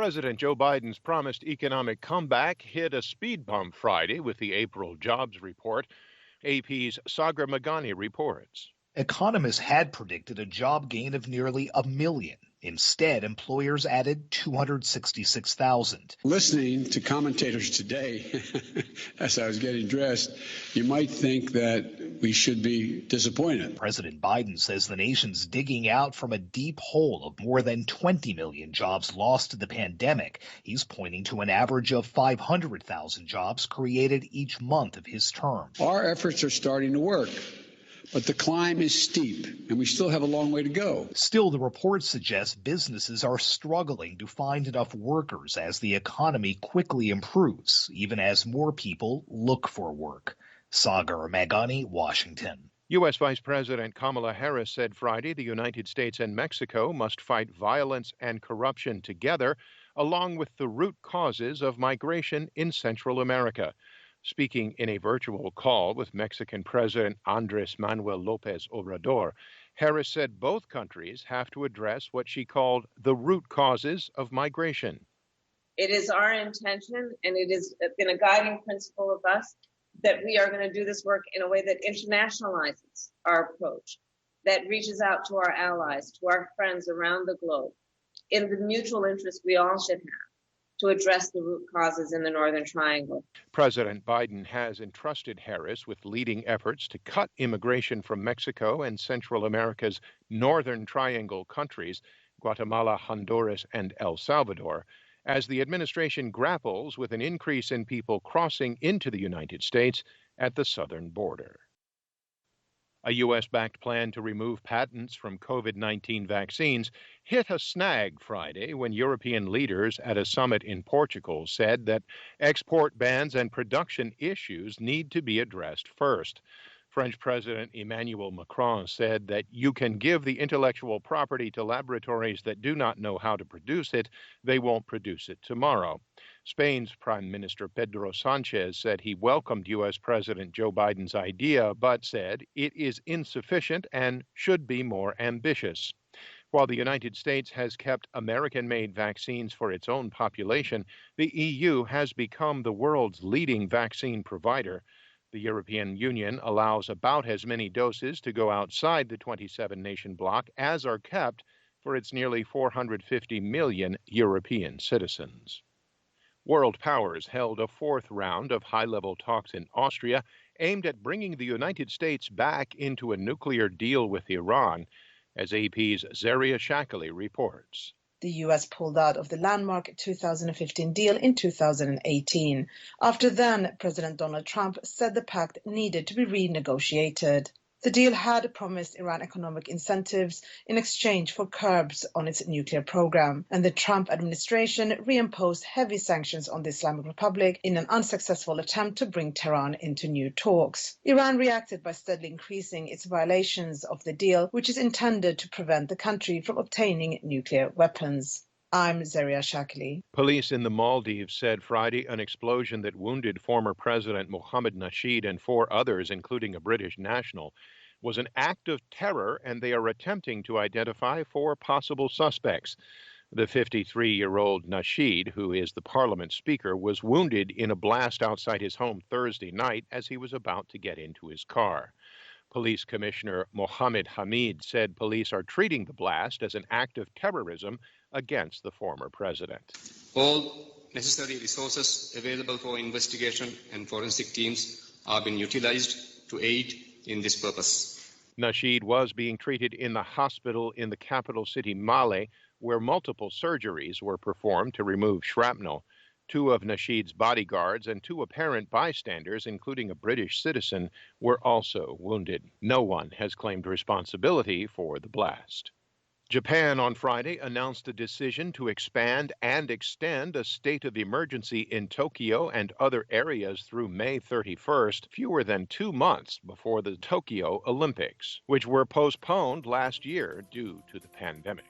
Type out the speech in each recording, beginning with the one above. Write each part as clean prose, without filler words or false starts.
President Joe Biden's promised economic comeback hit a speed bump Friday with the April jobs report. AP's Sagar Magani reports. Economists had predicted a job gain of nearly 1 million. Instead, employers added 266,000. Listening to commentators today, as I was getting dressed, you might think that we should be disappointed. President Biden says the nation's digging out from a deep hole of more than 20 million jobs lost to the pandemic. He's pointing to an average of 500,000 jobs created each month of his term. Our efforts are starting to work. But the climb is steep, and we still have a long way to go. Still, the report suggests businesses are struggling to find enough workers as the economy quickly improves, even as more people look for work. Sagar Magani, Washington. U.S. Vice President Kamala Harris said Friday the United States and Mexico must fight violence and corruption together, along with the root causes of migration in Central America. Speaking in a virtual call with Mexican President Andrés Manuel López Obrador, Harris said both countries have to address what she called the root causes of migration. It is our intention, and it has been a guiding principle of us, that we are going to do this work in a way that internationalizes our approach, that reaches out to our allies, to our friends around the globe, in the mutual interest we all should have, to address the root causes in the Northern Triangle. President Biden has entrusted Harris with leading efforts to cut immigration from Mexico and Central America's Northern Triangle countries, Guatemala, Honduras, and El Salvador, as the administration grapples with an increase in people crossing into the United States at the southern border. A U.S.-backed plan to remove patents from COVID-19 vaccines hit a snag Friday when European leaders at a summit in Portugal said that export bans and production issues need to be addressed first. French President Emmanuel Macron said that you can give the intellectual property to laboratories that do not know how to produce it. They won't produce it tomorrow. Spain's Prime Minister Pedro Sanchez said he welcomed U.S. President Joe Biden's idea, but said it is insufficient and should be more ambitious. While the United States has kept American-made vaccines for its own population, the EU has become the world's leading vaccine provider. The European Union allows about as many doses to go outside the 27-nation bloc as are kept for its nearly 450 million European citizens. World powers held a fourth round of high-level talks in Austria aimed at bringing the United States back into a nuclear deal with Iran, as AP's Zaria Shakali reports. The U.S. pulled out of the landmark 2015 deal in 2018. After then, President Donald Trump said the pact needed to be renegotiated. The deal had promised Iran economic incentives in exchange for curbs on its nuclear program, and the Trump administration reimposed heavy sanctions on the Islamic Republic in an unsuccessful attempt to bring Tehran into new talks. Iran reacted by steadily increasing its violations of the deal, which is intended to prevent the country from obtaining nuclear weapons. I'm Zaria Shakali. Police in the Maldives said Friday an explosion that wounded former President Mohammed Nasheed and 4 others, including a British national, was an act of terror, and they are attempting to identify 4 possible suspects. The 53-year-old Nasheed, who is the parliament speaker, was wounded in a blast outside his home Thursday night as he was about to get into his car. Police Commissioner Mohammed Hamid said police are treating the blast as an act of terrorism against the former president. All necessary resources available for investigation and forensic teams are being utilized to aid in this purpose. Nasheed was being treated in the hospital in the capital city Male, where multiple surgeries were performed to remove shrapnel. 2 of Nasheed's bodyguards and 2 apparent bystanders, including a British citizen, were also wounded. No one has claimed responsibility for the blast. Japan on Friday announced a decision to expand and extend a state of emergency in Tokyo and other areas through May 31st, fewer than 2 months before the Tokyo Olympics, which were postponed last year due to the pandemic.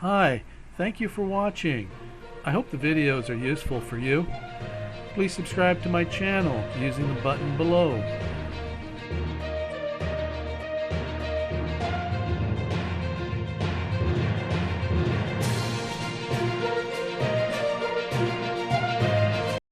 Hi, thank you for watching. I hope the videos are useful for you. Please subscribe to my channel using the button below.